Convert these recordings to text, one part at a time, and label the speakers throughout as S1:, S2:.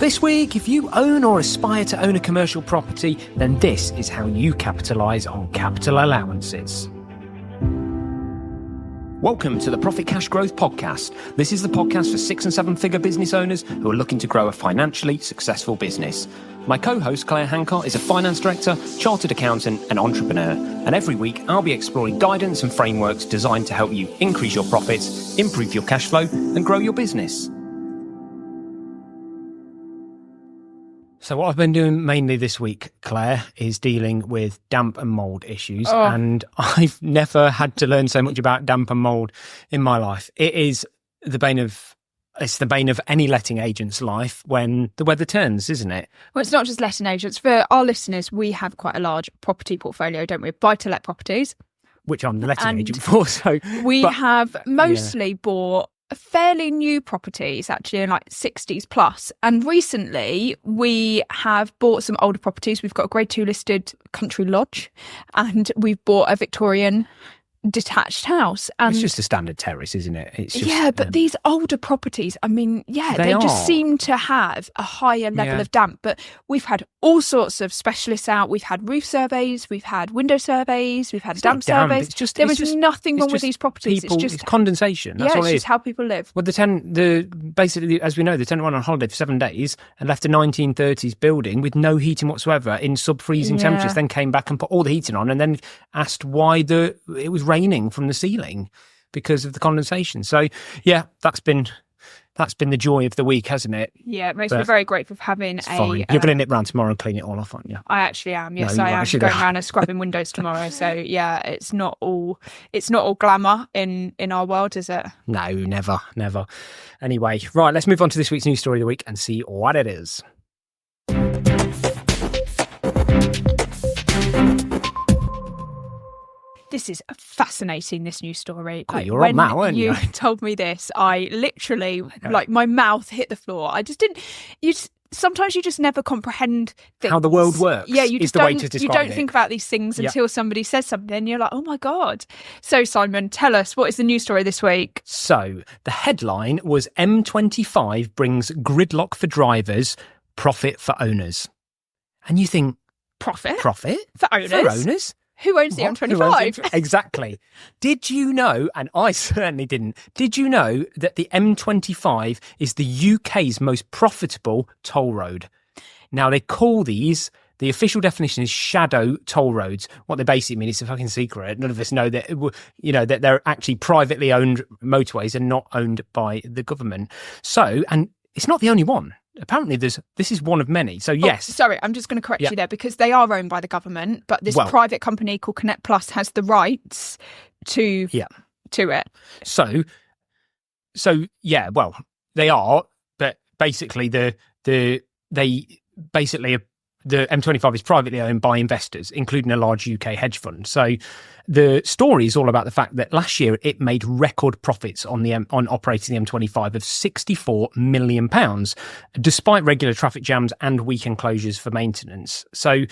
S1: This week, if you own or aspire to own a commercial property, then this is how you capitalise on capital allowances. Welcome to the Profit Cash Growth Podcast. This is the podcast for 6 and 7 figure business owners who are looking to grow a financially successful business. My co-host Claire Hancott is a finance director, chartered accountant and entrepreneur. And every week I'll be exploring guidance and frameworks designed to help you increase your profits, improve your cash flow and grow your business. So what I've been doing mainly this week, Claire, is dealing with damp and mould issues. And I've never had to learn so much about damp and mould in my life. It's the bane of any letting agent's life when the weather turns, isn't it?
S2: Well, it's not just letting agents. For our listeners, we have quite a large property portfolio, don't we? Buy-to-let properties.
S1: Which I'm the letting agent for.
S2: We have mostly bought fairly new properties, actually, in like 60s plus. And recently we have bought some older properties. We've got a grade 2 listed country lodge and we've bought a Victorian detached house. And
S1: it's just a standard terrace, isn't it? It's just,
S2: but these older properties, I mean, they just seem to have a higher level of damp. But we've had all sorts of specialists out. We've had roof surveys, we've had window surveys, we've had damp surveys. There is nothing wrong with these properties. It's
S1: condensation. That's all it is.
S2: It's just how people live.
S1: Well, basically, as we know, the tenant went on holiday for 7 days and left a 1930s building with no heating whatsoever in sub-freezing temperatures, then came back and put all the heating on and then asked why it was raining from the ceiling because of the condensation. So that's been the joy of the week, hasn't it?
S2: Yeah, it makes me very grateful for having
S1: fine. You're going to nip round tomorrow and clean it all off, aren't you?
S2: I actually am. Yes, I am going around and scrubbing windows tomorrow. So yeah, it's not all glamour in our world, is it?
S1: No, never. Anyway, right, let's move on to this week's news story of the week and see what it is.
S2: This is fascinating, this news story.
S1: You're on that, weren't you?
S2: When you told me this, I literally, my mouth hit the floor. I just didn't... Sometimes you just never comprehend things.
S1: How the world works.
S2: Yeah, you don't
S1: it.
S2: think about these things until somebody says something and you're like, oh my God. So Simon, tell us, what is the news story this week?
S1: So the headline was M25 brings gridlock for drivers, profit for owners. And you think...
S2: Profit?
S1: For owners?
S2: Who owns the M25?
S1: Exactly. Did you know, and I certainly didn't, did you know that the M25 is the UK's most profitable toll road? Now, they call these, the official definition is shadow toll roads. What they basically mean, it's a fucking secret. None of us know that, that they're actually privately owned motorways and not owned by the government. So, and it's not the only one. Apparently, this is one of many. So, yes.
S2: Sorry, I'm just going to correct you there because they are owned by the government, but this private company called Connect Plus has the rights to it. So they are, but basically the M25 is privately owned by investors, including a large UK hedge fund. So the story is all about the fact that last year it made record profits on operating the M25 of £64 million, despite regular traffic jams and weekend closures for maintenance. So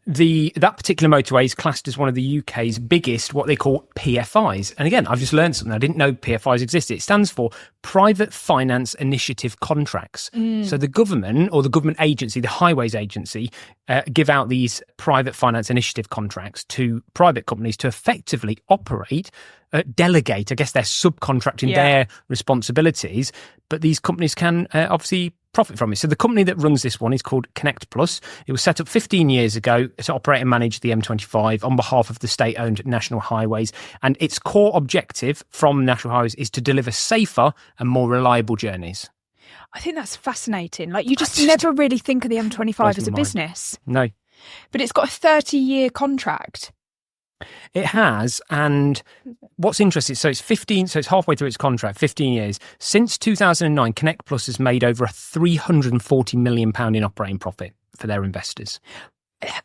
S2: that particular motorway is classed as one of the UK's biggest, what they call PFIs. And again, I've just learned something. I didn't know PFIs existed. It stands for Private Finance Initiative Contracts. So the government or the government agency, the Highways Agency, give out these Private Finance Initiative contracts to private companies to effectively operate, delegate, I guess they're subcontracting their responsibilities, but these companies can obviously profit from it. So the company that runs this one is called Connect Plus. It was set up 15 years ago to operate and manage the M25 on behalf of the state-owned National Highways. And its core objective from National Highways is to deliver safer and more reliable journeys. I think that's fascinating. Like, you just never really think of the M25 as a business.
S1: No.
S2: But it's got a 30-year contract.
S1: It has, and what's interesting, so it's halfway through its contract, 15 years. Since 2009, Connect Plus has made over £340 million in operating profit for their investors.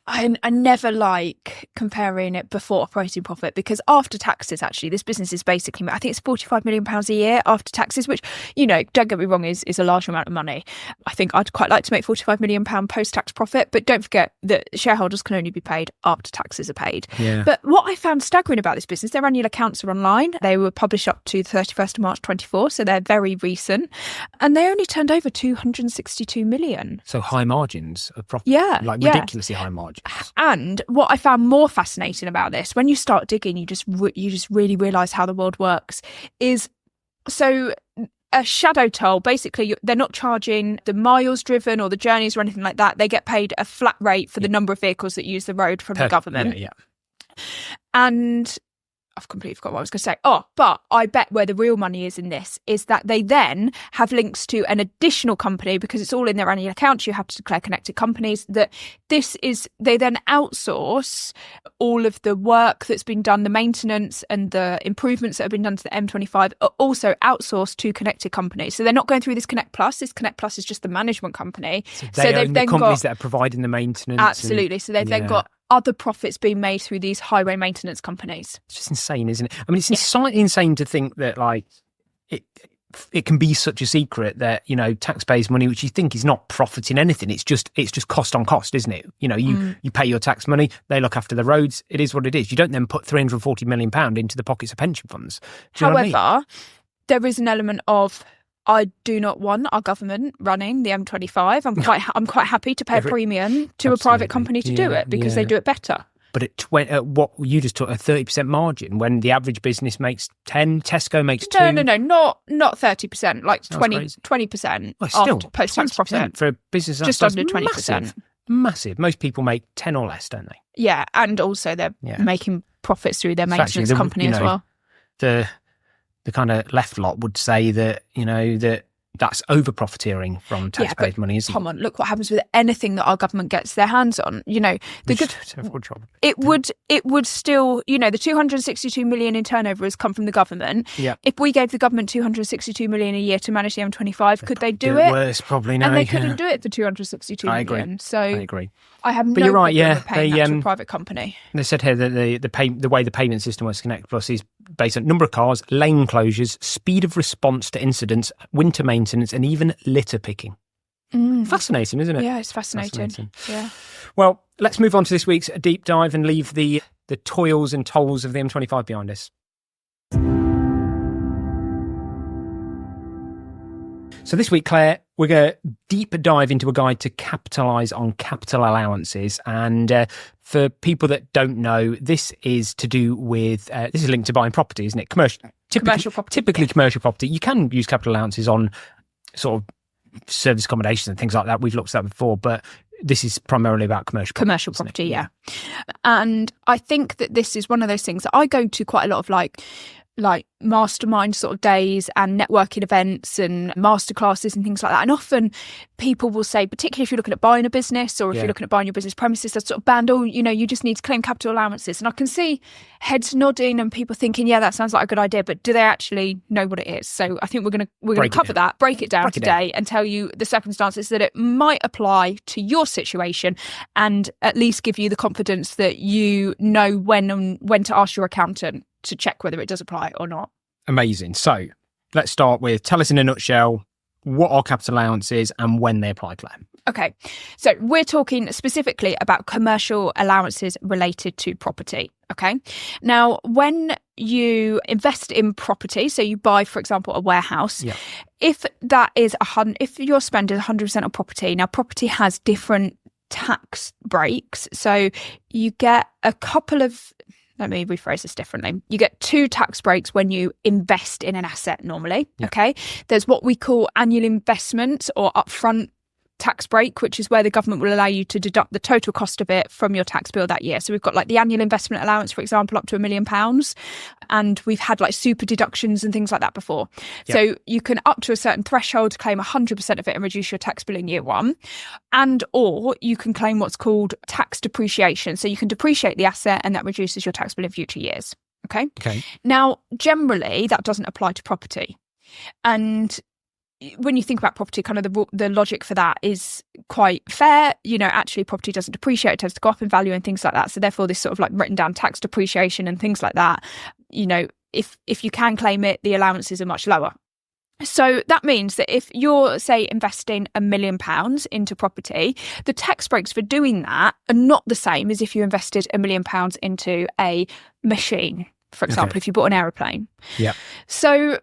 S3: I never like comparing it before operating profit, because after taxes, actually, this business is basically, I think it's £45 million a year after taxes, which, don't get me wrong, is a large amount of money. I think I'd quite like to make £45 million post-tax profit, but don't forget that shareholders can only be paid after taxes are paid.
S2: Yeah.
S3: But what I found staggering about this business, their annual accounts are online. They were published up to the 31st of March 24, so they're very recent. And they only turned over 262 million.
S2: So high margins of profit.
S3: Yeah.
S2: Like ridiculously high margins.
S3: And what I found more fascinating about this, when you start digging, you just really realise how the world works, is so a shadow toll. Basically, they're not charging the miles driven or the journeys or anything like that. They get paid a flat rate for the number of vehicles that use the road from the government.
S2: Yeah.
S3: And I've completely forgot what I was going to say. Oh, but I bet where the real money is in this is that they then have links to an additional company, because it's all in their annual accounts. You have to declare connected companies. They then outsource all of the work that's been done, the maintenance and the improvements that have been done to the M25 are also outsourced to connected companies. So they're not going through this Connect Plus. This Connect Plus is just the management company.
S2: So they've then companies that are providing the maintenance.
S3: Absolutely. So they've then got other profits being made through these highway maintenance companies.
S2: It's just insane, isn't it? I mean, it's slightly insane to think that like it can be such a secret that, taxpayers' money, which you think is not profiting anything, it's just cost on cost, isn't it? You pay your tax money, they look after the roads, it is what it is. You don't then put £340 million into the pockets of pension funds.
S3: However, there is an element of, I do not want our government running the M25. I'm quite happy to pay a premium to a private company to do it, because they do it better.
S2: But at what you just took a 30% margin when the average business makes 10, Tesco makes 2.
S3: No, not 30%, like 20% after post-tax profit.
S2: For a business
S3: just under 20%.
S2: Massive. Most people make 10 or less, don't they?
S3: Yeah, and also they're making profits through their maintenance company as well.
S2: The kind of left lot would say that, that's over profiteering from taxpayers' money, isn't it?
S3: Come on, look what happens with anything that our government gets their hands on. It would still, the 262 million in turnover has come from the government.
S2: Yeah.
S3: If we gave the government 262 million a year to manage the M25, could they do it?
S2: Worse, probably no.
S3: And they couldn't do it for 262 million.
S2: Agree.
S3: So
S2: I agree.
S3: I have no problem with paying that to a private company.
S2: They said here that the way the payment system works, Connect Plus, is based on number of cars, lane closures, speed of response to incidents, winter maintenance, and even litter picking. Fascinating, isn't it?
S3: Yeah, it's fascinating. Yeah.
S2: Well, let's move on to this week's deep dive and leave the toils and tolls of the M25 behind us. So this week, Claire, we're going to deep dive into a guide to capitalise on capital allowances. And for people that don't know, this is to do with, this is linked to buying property, isn't it? Commercial property. Typically commercial property. You can use capital allowances on sort of service accommodation and things like that. We've looked at that before, but this is primarily about commercial property,
S3: yeah. And I think that this is one of those things that I go to quite a lot of like mastermind sort of days and networking events and masterclasses and things like that. And often people will say, particularly if you're looking at buying a business or if you're looking at buying your business premises, that sort of band, you just need to claim capital allowances. And I can see heads nodding and people thinking, yeah, that sounds like a good idea, but do they actually know what it is? So I think we're going to cover that, break it down today and tell you the circumstances that it might apply to your situation, and at least give you the confidence that you know when to ask your accountant to check whether it does apply or not.
S2: Amazing. So let's start with, tell us in a nutshell, what are capital allowances and when they apply, Claire?
S3: Okay, so we're talking specifically about commercial allowances related to property. Okay, now when you invest in property, so you buy, for example, a warehouse, if your spend is 100% on property, now property has different tax breaks, so you get a couple of. Let me rephrase this differently. You get 2 tax breaks when you invest in an asset normally, okay? There's what we call annual investment or upfront tax break, which is where the government will allow you to deduct the total cost of it from your tax bill that year. So we've got like the annual investment allowance, for example, up to £1 million. And we've had like super deductions and things like that before. So you can, up to a certain threshold, claim 100% of it and reduce your tax bill in year 1. And or you can claim what's called tax depreciation. So you can depreciate the asset and that reduces your tax bill in future years. Okay. Now, generally, that doesn't apply to property. And when you think about property, kind of the logic for that is quite fair. Actually property doesn't depreciate, it tends to go up in value and things like that. So therefore this sort of like written down tax depreciation and things like that, if you can claim it, the allowances are much lower. So that means that if you're, say, investing £1 million into property, the tax breaks for doing that are not the same as if you invested £1 million into a machine, for example, if you bought an aeroplane.
S2: Yeah.
S3: So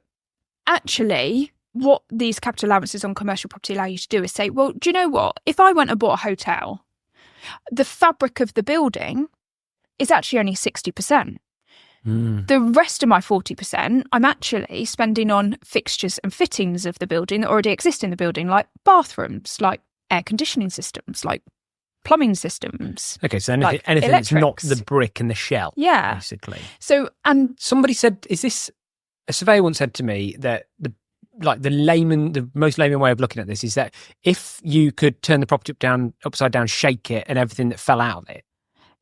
S3: actually, what these capital allowances on commercial property allow you to do is say, well, do you know what? If I went and bought a hotel, the fabric of the building is actually only 60%. The rest of my 40%, I'm actually spending on fixtures and fittings of the building that already exist in the building, like bathrooms, like air conditioning systems, like plumbing systems.
S2: Okay, so
S3: like
S2: anything that's not
S3: electrics.
S2: the brick and the shell,
S3: Yeah.
S2: basically.
S3: So, and
S2: Somebody said, a surveyor once said to me that the most layman way of looking at this is that if you could turn the property upside down, shake it, and everything that fell out of it.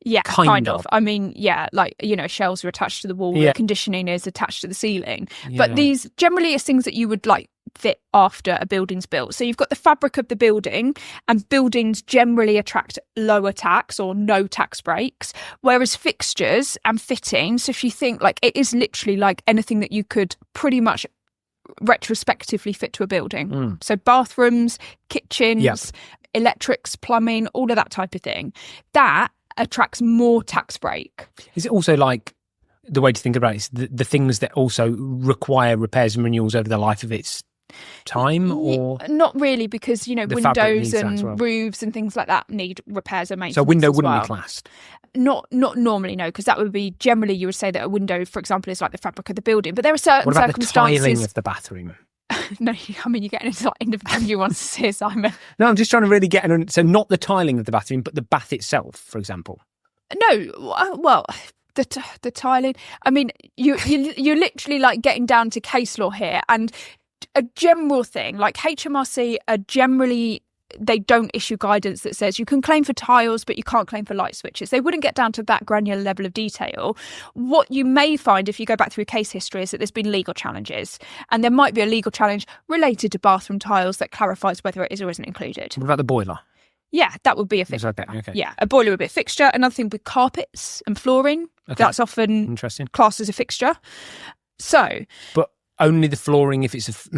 S3: yeah,
S2: kind of.
S3: I mean, yeah, like, shelves are attached to the wall,
S2: Yeah.
S3: conditioning is attached to the ceiling.
S2: Yeah.
S3: But these generally are things that you would like fit after a building's built. So you've got the fabric of the building, and buildings generally attract lower tax or no tax breaks, whereas fixtures and fittings, if you think like it is literally like anything that you could pretty much retrospectively fit to a building. So bathrooms, kitchens, electrics, plumbing, all of that type of thing, that attracts more tax break.
S2: Is it also like, the way to think about it is the things that also require repairs and renewals over the life of its time, or
S3: not really, because
S2: fabric
S3: windows
S2: needs that
S3: and
S2: as well.
S3: roofs and things like that need repairs and maintenance.
S2: So a window
S3: as
S2: wouldn't
S3: well.
S2: be classed?
S3: Not normally, no, because that would be, generally you would say that a window, for example, is like the fabric of the building. But there are certain
S2: What about the
S3: circumstances.
S2: tiling of the bathroom?
S3: No, I mean, you're getting into like individual nuances here, Simon.
S2: No, I'm just trying to really get so not the tiling of the bathroom, but the bath itself, for example.
S3: No, well, the tiling. I mean, you're literally like getting down to case law here, and a general thing like HMRC are generally, they don't issue guidance that says you can claim for tiles, but you can't claim for light switches. They wouldn't get down to that granular level of detail. What you may find if you go back through case history is that there's been legal challenges, and there might be a legal challenge related to bathroom tiles that clarifies whether it is or isn't included.
S2: What about the boiler?
S3: Yeah, that would be a fixture.
S2: Okay.
S3: Yeah, a boiler would be a fixture. Another thing with carpets and flooring, that's often
S2: Interesting.
S3: classed as a fixture. So,
S2: But only the flooring if it's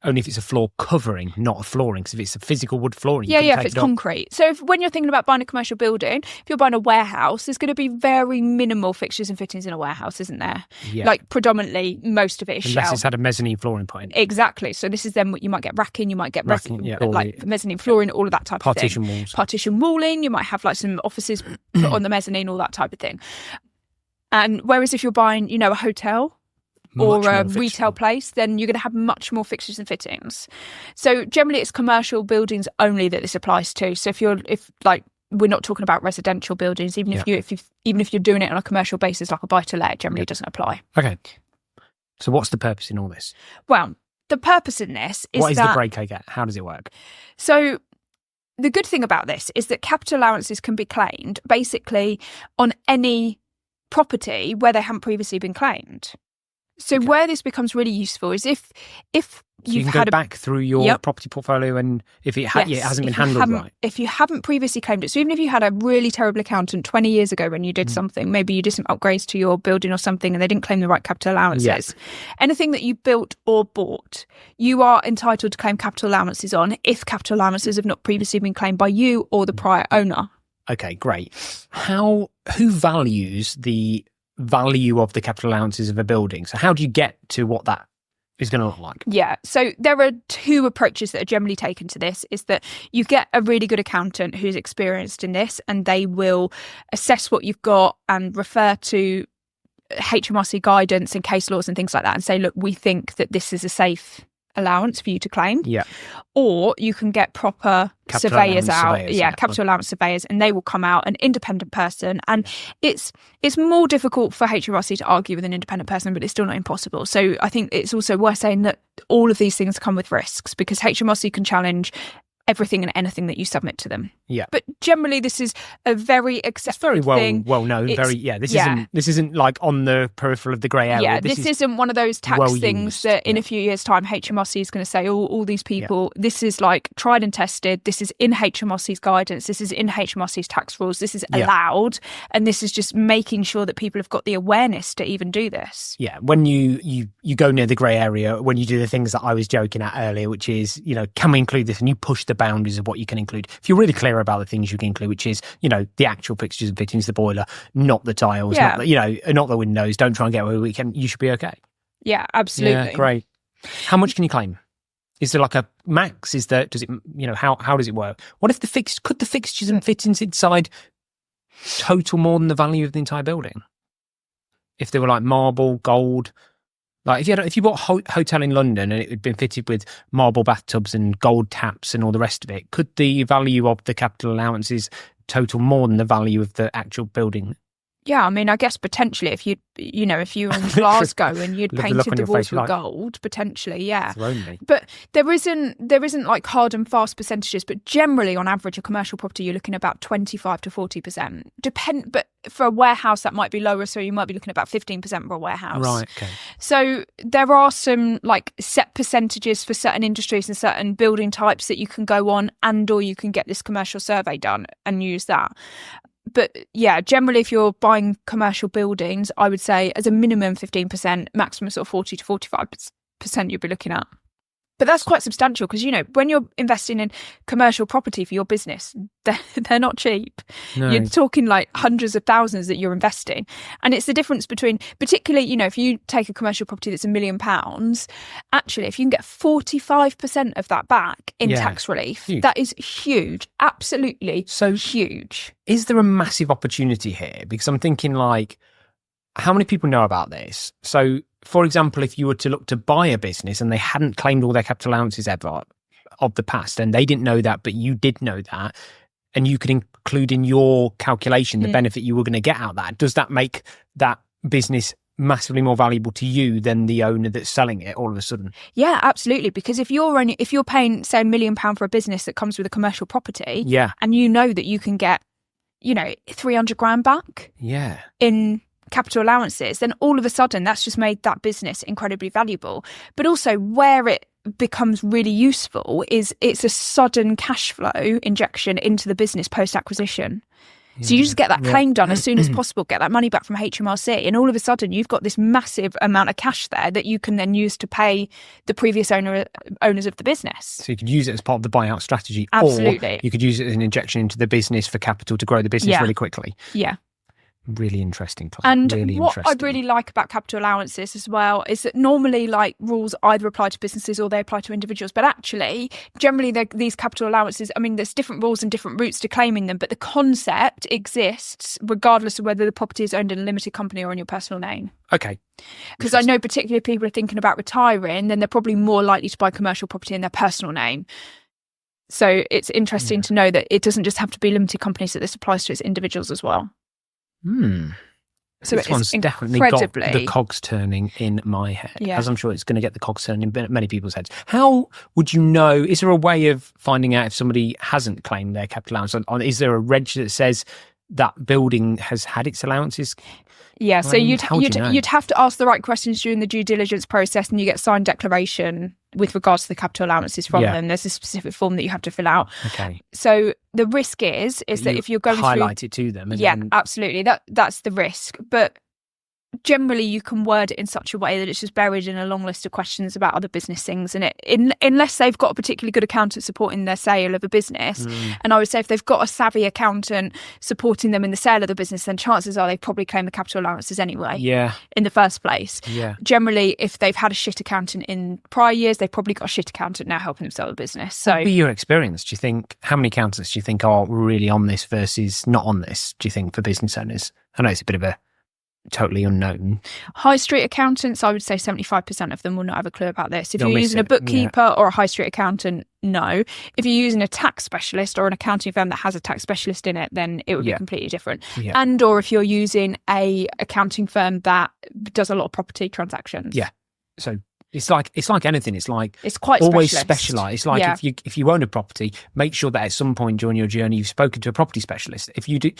S2: only if it's a floor covering, not a flooring. Because if it's a physical wood flooring, you
S3: if
S2: take
S3: it's
S2: it off.
S3: concrete. So when you're thinking about buying a commercial building, if you're buying a warehouse, there's going to be very minimal fixtures and fittings in a warehouse, isn't there?
S2: Yeah.
S3: Like predominantly, most of it is
S2: Unless
S3: shell.
S2: it's had a mezzanine flooring put in.
S3: Exactly. So this is then what you might get racking, you might get
S2: Racking,
S3: like mezzanine flooring, all of that type of thing.
S2: Partition walls.
S3: Partition walling. You might have like some offices put on the mezzanine, all that type of thing. And whereas if you're buying, a hotel or
S2: Much more
S3: a
S2: fixture.
S3: retail place, then you're going to have much more fixtures and fittings. So generally it's commercial buildings only that this applies to. So if we're not talking about residential buildings, even if you're doing it on a commercial basis like a buy to let, generally it doesn't apply.
S2: Okay. So what's the purpose in all this?
S3: Well, the purpose in this is
S2: What is
S3: that
S2: the break I get? How does it work?
S3: So the good thing about this is that capital allowances can be claimed basically on any property where they haven't previously been claimed. So where this becomes really useful is if
S2: So you
S3: you've
S2: can
S3: had
S2: go back through your property portfolio, and if it hasn't been handled right.
S3: If you haven't previously claimed it, so even if you had a really terrible accountant 20 years ago when you did something, maybe you did some upgrades to your building or something and they didn't claim the right capital allowances, anything that you built or bought, you are entitled to claim capital allowances on if capital allowances have not previously been claimed by you or the prior owner.
S2: Okay, great. Who values the value of the capital allowances of a building? So how do you get to what that is going to look like?
S3: Yeah, so there are two approaches that are generally taken to this. Is that you get a really good accountant who's experienced in this, and they will assess what you've got and refer to HMRC guidance and case laws and things like that and say, look, we think that this is a safe allowance for you to claim.
S2: Yeah.
S3: Or you can get proper
S2: Capital
S3: surveyors
S2: allowance
S3: out.
S2: surveyors,
S3: Yeah,
S2: yeah.
S3: capital allowance surveyors, and they will come out, an independent person. And it's more difficult for HMRC to argue with an independent person, but it's still not impossible. So I think it's also worth saying that all of these things come with risks, because HMRC can challenge everything and anything that you submit to them.
S2: Yeah.
S3: But generally, this is a very accepted
S2: Very well
S3: thing.
S2: well known. This isn't like on the peripheral of the grey area.
S3: Yeah, this isn't one of those tax things that in a few years' time HMRC is going to say, all these people, this is like tried and tested. This is in HMRC's guidance. This is in HMRC's tax rules. This is allowed. And this is just making sure that people have got the awareness to even do this.
S2: Yeah, when you go near the grey area, when you do the things that I was joking at earlier, which is, can we include this? And you push the boundaries of what you can include. If you're really clear about the things you can include, which is, the actual fixtures and fittings, the boiler, not the tiles, not the windows, don't try and get away with it, you should be okay.
S3: Yeah, absolutely.
S2: Yeah, great. How much can you claim? Is there like a max? How does it work? What if could the fixtures and fittings inside total more than the value of the entire building? If they were like marble, gold, like if you bought a hotel in London and it had been fitted with marble bathtubs and gold taps and all the rest of it, could the value of the capital allowances total more than the value of the actual building?
S3: Yeah, I mean, I guess potentially if you were in Glasgow and you'd painted the walls with gold, potentially, yeah. But there isn't like hard and fast percentages, but generally on average a commercial property you're looking at about 25 to 40%. But for a warehouse that might be lower, so you might be looking at about 15% for a warehouse.
S2: Right, okay.
S3: So there are some like set percentages for certain industries and certain building types that you can go on, and or you can get this commercial survey done and use that. But yeah, generally, if you're buying commercial buildings, I would say as a minimum 15%, maximum sort of 40 to 45% you'll be looking at. But that's quite substantial because, when you're investing in commercial property for your business, they're not cheap. No. You're talking like hundreds of thousands that you're investing. And it's the difference between, particularly, if you take a commercial property that's £1 million, actually, if you can get 45% of that back in tax relief, that is huge. Absolutely huge.
S2: Is there a massive opportunity here? Because I'm thinking like, how many people know about this? So, for example, if you were to look to buy a business and they hadn't claimed all their capital allowances ever of the past, and they didn't know that, but you did know that, and you could include in your calculation the benefit you were going to get out of that, does that make that business massively more valuable to you than the owner that's selling it all of a sudden?
S3: Yeah, absolutely. Because if you're paying, say, £1 million for a business that comes with a commercial property, and you know that you can get, 300 grand back in capital allowances, then all of a sudden that's just made that business incredibly valuable. But also where it becomes really useful is it's a sudden cash flow injection into the business post-acquisition. So you just get that claim done as soon as possible, get that money back from HMRC, and all of a sudden you've got this massive amount of cash there that you can then use to pay the previous owners of the business.
S2: So you could use it as part of the buyout strategy.
S3: Absolutely.
S2: Or you could use it as an injection into the business for capital to grow the business really quickly.
S3: Yeah.
S2: Really interesting, Claire.
S3: And what I really like about capital allowances as well is that normally like rules either apply to businesses or they apply to individuals. But actually, generally these capital allowances, I mean, there's different rules and different routes to claiming them, but the concept exists regardless of whether the property is owned in a limited company or in your personal name.
S2: Okay.
S3: Because I know particularly if people are thinking about retiring, then they're probably more likely to buy commercial property in their personal name. So it's interesting to know that it doesn't just have to be limited companies, that this applies to its individuals as well.
S2: So this one's definitely got the cogs turning in my head, as I'm sure it's going to get the cogs turning in many people's heads. How would you know? Is there a way of finding out if somebody hasn't claimed their capital allowance? Is there a reg that says that building has had its allowances?
S3: Yeah, so you'd have to ask the right questions during the due diligence process, and you get signed declaration with regards to the capital allowances from them. There's a specific form that you have to fill out.
S2: Okay.
S3: So the risk is that if you're going
S2: highlight it to them.
S3: Absolutely. That's the risk. But generally you can word it in such a way that it's just buried in a long list of questions about other business things, and unless they've got a particularly good accountant supporting their sale of a business, and I would say if they've got a savvy accountant supporting them in the sale of the business, then chances are they've probably claimed the capital allowances anyway in the first place. Generally, if they've had a shit accountant in prior years, they've probably got a shit accountant now helping them sell the business. So
S2: what would be your experience? Do you think, how many accountants do you think are really on this versus not on this, do you think, for business owners? I know it's a bit of a totally unknown.
S3: High street accountants, I would say 75% of them will not have a clue about this. If you're using a bookkeeper or a high street accountant, no. If you're using a tax specialist or an accounting firm that has a tax specialist in it, then it would be completely different. And or if you're using a accounting firm that does a lot of property transactions.
S2: So It's like anything. It's like
S3: it's quite
S2: always
S3: specialist.
S2: specialised. It's like if you own a property, make sure that at some point during your journey you've spoken to a property specialist. If you do,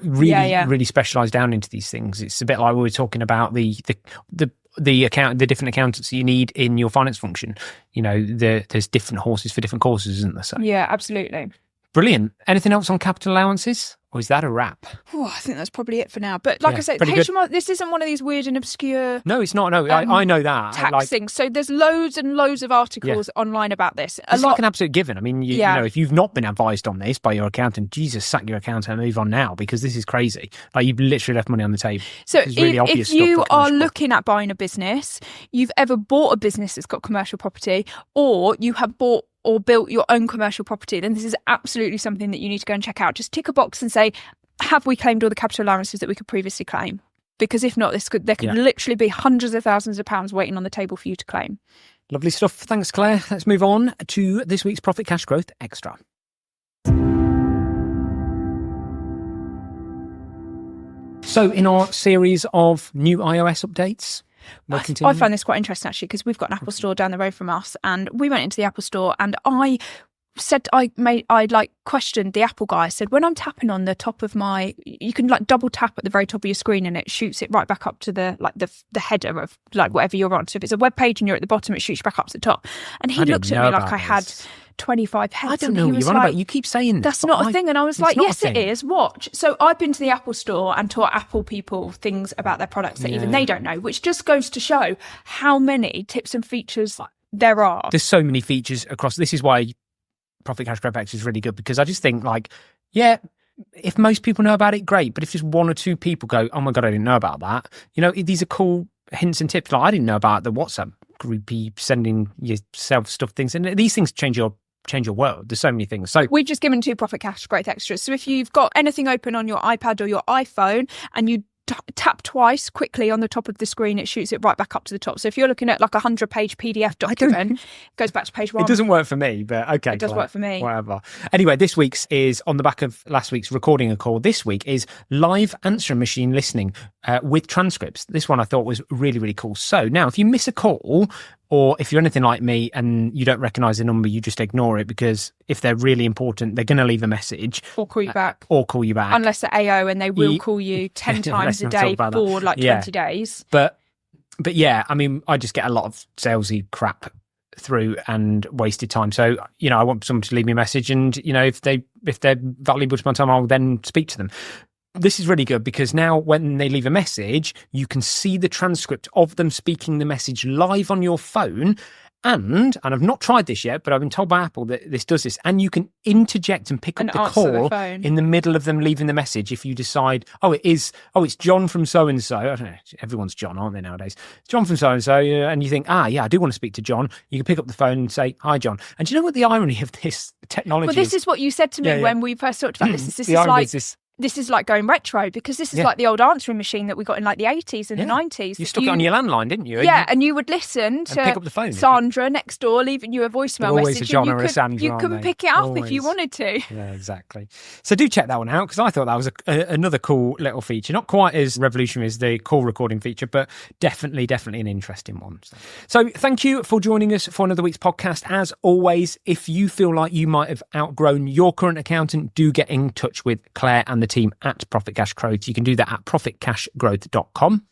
S2: really specialise down into these things. It's a bit like we were talking about the different accountants you need in your finance function. There's different horses for different courses, isn't there? So
S3: yeah, absolutely.
S2: Brilliant. Anything else on capital allowances? Or is that a wrap?
S3: Oh, I think that's probably it for now. But like I said, HMR, this isn't one of these weird and obscure...
S2: No, it's not. No, I know that.
S3: Tax things. So there's loads and loads of articles online about this.
S2: It's like an absolute given. I mean, you know, if you've not been advised on this by your accountant, Jesus, sack your accountant and move on now, because this is crazy. Like, you've literally left money on the table.
S3: So if you are looking at buying a business, you've ever bought a business that's got commercial property, or you have bought or built your own commercial property, then this is absolutely something that you need to go and check out. Just tick a box and say, have we claimed all the capital allowances that we could previously claim? Because if not, there could literally be hundreds of thousands of pounds waiting on the table for you to claim.
S2: Lovely stuff. Thanks, Claire. Let's move on to this week's Profit Cash Growth Extra. So in our series of new iOS updates,
S3: I find this quite interesting, actually, because we've got an Apple store down the road from us, and we went into the Apple store and I questioned the Apple guy. I said, when I'm tapping on the top of you can like double tap at the very top of your screen and it shoots it right back up to the header of like whatever you're on. So if it's a web page and you're at the bottom, it shoots back up to the top. And he looked at me like I had 25 heads.
S2: I don't know what you're on about. You keep saying
S3: that's not a thing. And I was like, yes, it is. Watch. So I've been to the Apple store and taught Apple people things about their products that even they don't know, which just goes to show how many tips and features there are.
S2: There's so many features across. This is why Profit Cash Growth Extra is really good, because I just think if most people know about it, great. But if just one or two people go, oh my God, I didn't know about that. These are cool hints and tips. Like, I didn't know about the WhatsApp groupie sending yourself stuff things. And these things change your world. There's so many things. So
S3: we've just given 2 Profit Cash Growth Extras. So if you've got anything open on your iPad or your iPhone and you tap twice quickly on the top of the screen, it shoots it right back up to the top. So if you're looking at like a 100-page PDF document, it goes back to page 1.
S2: It doesn't work for me, but okay.
S3: It does work for me.
S2: Whatever. Anyway, this week's is on the back of last week's recording a call. This week is live answering machine listening with transcripts. This one I thought was really, really cool. So now if you miss a call, or if you're anything like me and you don't recognise the number, you just ignore it, because if they're really important, they're going to leave a message.
S3: Or call you back.
S2: Unless
S3: they're AO, and they will call you 10 times a day for like 20 days.
S2: But yeah, I mean, I just get a lot of salesy crap through and wasted time. So, I want someone to leave me a message, and, if they're valuable to my time, I'll then speak to them. This is really good, because now when they leave a message, you can see the transcript of them speaking the message live on your phone. And I've not tried this yet, but I've been told by Apple that this does this. And you can interject and pick up the call in the middle of them leaving the message if you decide, it's John from so-and-so. I don't know, everyone's John, aren't they, nowadays? It's John from so-and-so. And you think, I do want to speak to John. You can pick up the phone and say, hi, John. And do you know what the irony of this technology is?
S3: Well, this is what you said to me when we first talked about this. This is like going retro, because this is like the old answering machine that we got in like the 80s and the 90s.
S2: You stuck it on your landline, didn't you?
S3: Yeah, and you would listen to
S2: pick up the phone,
S3: Sandra next door leaving you a voicemail message.
S2: Always a John or a Sandra.
S3: You can pick it up if you wanted to.
S2: Yeah, exactly. So do check that one out, because I thought that was another cool little feature. Not quite as revolutionary as the call recording feature, but definitely an interesting one. So thank you for joining us for another week's podcast. As always, if you feel like you might have outgrown your current accountant, do get in touch with Claire and the team at Profit Cash Growth. You can do that at profitcashgrowth.com.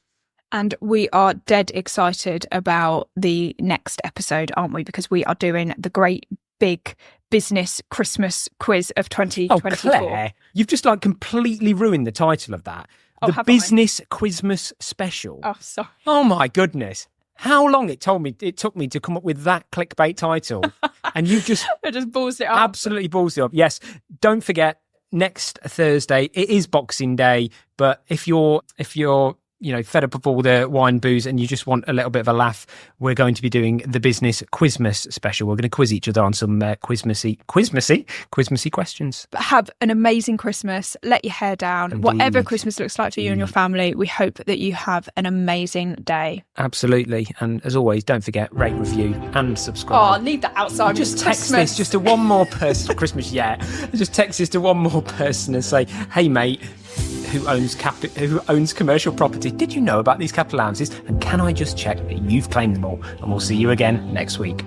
S3: And we are dead excited about the next episode, aren't we? Because we are doing the great big business Christmas quiz of 2024.
S2: Oh, Claire, you've just completely ruined the title of that. The Business Quizmas Special.
S3: Oh, sorry.
S2: Oh my goodness. How long it took me to come up with that clickbait title. And you've just...
S3: It just balls it up.
S2: Absolutely balls it up. Yes. Don't forget, next Thursday, it is Boxing Day, but if you're fed up of all the wine, booze, and you just want a little bit of a laugh, we're going to be doing the Business Quizmas Special. We're going to quiz each other on some Quizmasy questions.
S3: But have an amazing Christmas. Let your hair down. Indeed. Whatever Christmas looks like for you and your family, we hope that you have an amazing day.
S2: Absolutely. And as always, don't forget, rate, review, and subscribe.
S3: Oh, leave that outside.
S2: Just text this just to one more person. Christmas, yeah. Just text this to one more person and say, hey, mate,
S1: who owns commercial property, did you know about these capital allowances? And can I just check that you've claimed them all? And we'll see you again next week.